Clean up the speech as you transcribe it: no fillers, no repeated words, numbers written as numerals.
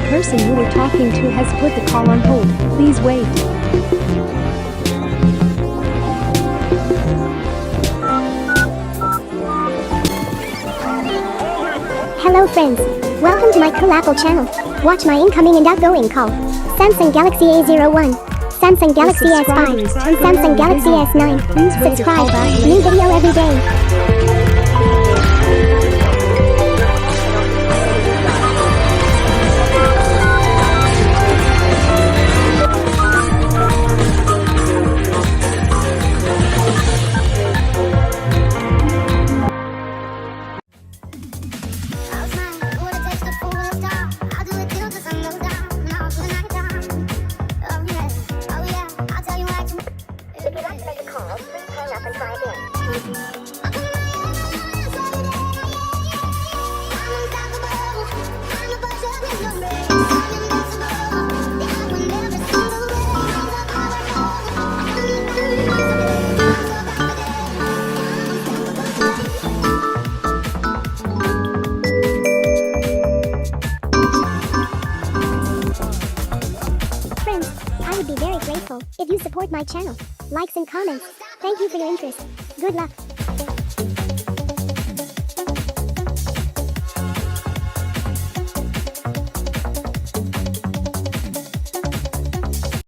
person you were talking to has put the call on hold. Please wait. Hello friends. Welcome to my coolapple channel. Watch my incoming and outgoing call. Samsung Galaxy A01, Samsung Galaxy S5, and Samsung Galaxy S9. Subscribe. New video every day. Friends, I would be very grateful if you support my channel. Likes and comments. Thank you for your interest. Good luck.